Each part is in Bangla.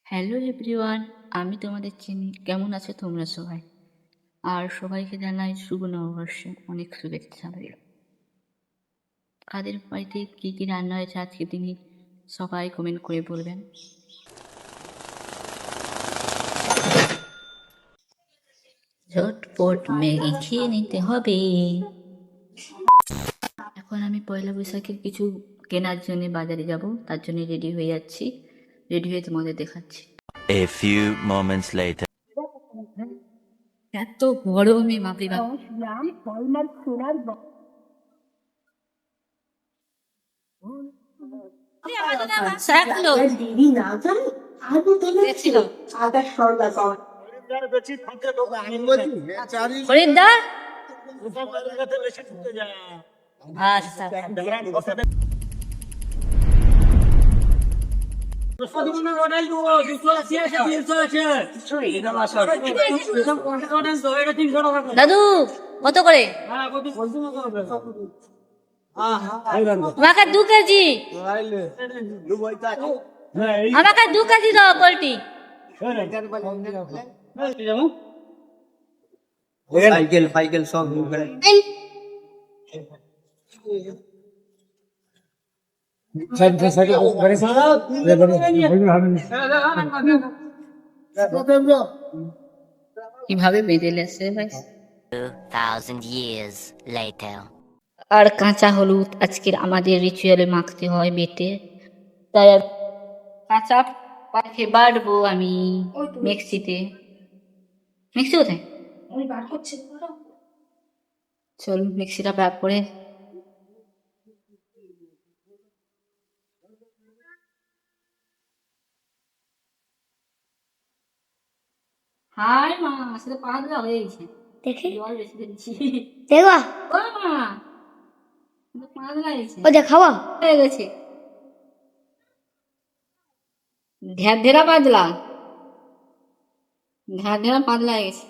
হ্যালো এভরিওয়ান, আমি তোমাদের চিনি। কেমন আছো তোমরা সবাই? আর সবাইকে জানাই শুভ নববর্ষে অনেক শুভেচ্ছা রইল। কাদের বাড়িতে কী কী রান্না হয়েছে আজকে দিনে সবাই কমেন্ট করে বলবেন। ঝটপট ম্যাগি খেয়ে নিতে হবে। এখন আমি পয়লা বৈশাখের কিছু কেনার জন্য বাজারে যাব, তার জন্য রেডি হয়ে যাচ্ছি। রেডি হয়ে তোমাদের দেখাচ্ছি। A few moments later. এত গরমে বাপরে বাপ। হরিদ্বার দাদু কত করে? আমাকে 2 কেজি, আমাকে 2 কেজি দাও পোলট্রি। সাইকেল সব কিভাবে বেঁধে লেছে ভাই। 2,000 years later. আর কাঁচা হলুদ আজকের আমাদের রিচুয়ালে মাখতে হয় বেটে, তাই আর কাঁচা পাখে বাড়বো আমি মিক্সিতে। মিক্সি কোথায়? চল মিক্সিটা বার করে। হাই মা, আসলে পাতলা হয়ে গেছে। দেখি জল বেশি দিচ্ছি। দেখবা ও মা, পাতলা হয়েছে, ও দেখাবা হয়ে গেছে। ঢের ঢেরা পাতলা, ঢের ঢেরা পাতলা হয়ে গেছে।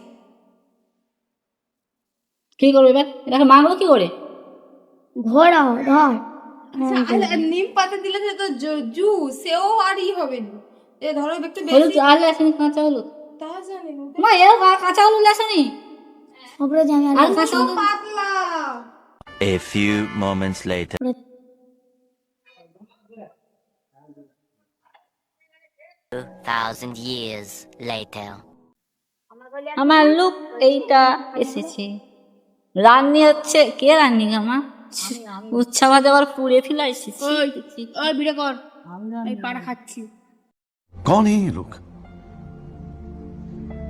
কি করবে এবার? এটাকে মাখবো কি করে? ধরাও ধর নিম পাতা দিলে তো জুস সেও আর ই হবে না। এ ধরো একটু হলুদ বেশি আর লেসনি, কাঁচা হলুদ। তা জানি না মা এও কাঁচা হলুদ লেসনি ওপরে জানি আর কাঁচা হলুদ। পাতলা। A few moments later. 2,000 years later. আমার লুক এইটা এসেছে। রান্নি হচ্ছে কে? রান্নি আমা উচ্ছা ভাজা আবার পুড়ে ফেলা এসেছি। ওই ভিডিও কর, এই পাড়া খাচ্ছি। कौन है ये लोग?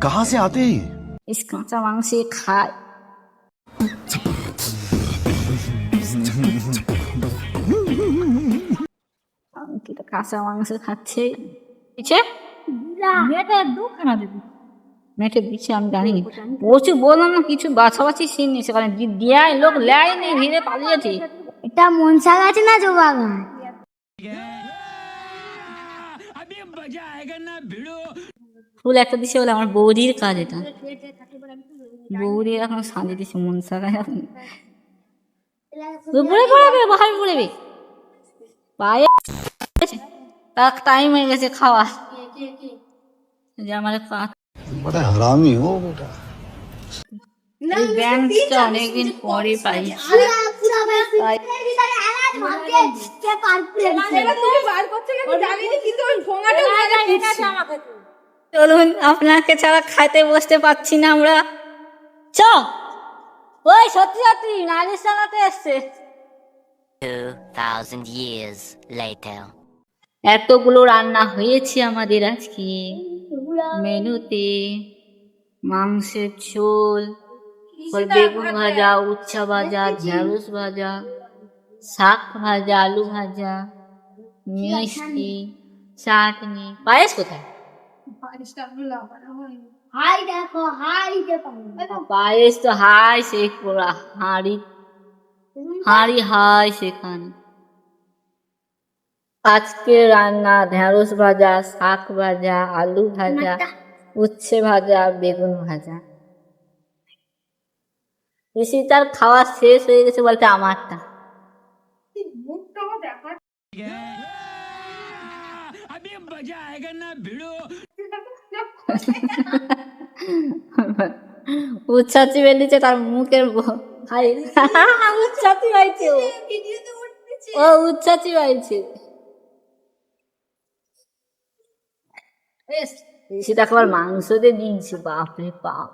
कहां से आते हैं ये? ইস কাঁচা মাংসে খায়। অঙ্কিতা কাঁচা মাংস খাচ্ছে। দিচ্ছে মেয়েটা দুখানা দেবো, মেয়েটা দিচ্ছে আমি জানি। প্রচুর বললাম না কিছু বাছাবাছি সিন নেই সেখানে, দেয় লোক লেয় নেই, ভিড়ে পালিয়েছে। এটা মনসা গাছ না জবা গাছ ফুল একটা দিছে বলে আমার বৌদির কাজ এটা। বৌদি এখন সাজে দিছে মনসা গাছ। দুপুরে পড়াবে বাহার পড়বে পায়ে তার টাইম হয়ে গেছে খাওয়া। যে আমার बड़ा हरामी हो बेटा। ব্যাংকটা অনেকদিন পরে পাই। তুমি বার করতে গেলে জানি না, কিন্তু ওই ভোঙাটা আমাকে। চলুন, আপনাকে ছাড়া খাইতে বসতে পারছি না আমরা। চ ওই সত্যি সত্যি নালিশ চালাতে এসছে। 2,000 years later. এতগুলো রান্না হয়েছে আমাদের আজকে মেনুতে। মাংসের ঝোল, বেগুন ভাজা, উচ্ছা ভাজা, ঢেঁড়স ভাজা, শাক ভাজা, আলু ভাজা, মিষ্টি, চাটনি। পায়েস কোথায়? হাই দেখো হাই দেখো পায়েস তো হাই সে পুরা হাঁড়ি হাঁড়ি হাই সেখানে। আজকে রান্না ঢেঁড়স ভাজা, শাক ভাজা, আলু ভাজা, উচ্ছে ভাজা, বেগুন ভাজা। ঋষিতার খাওয়া শেষ হয়ে গেছে বলতে আমারটা। মুখটা আমার দেখা উচ্ছাচি বেরিয়েছে তার মুখের ভাই উচ্ছাচি পাইছে ভিডিওতে উঠতেছে ও উচ্ছাচি পাইছে সেটা খাবার মাংস দিয়ে দিয়েছে বাপরে বাপ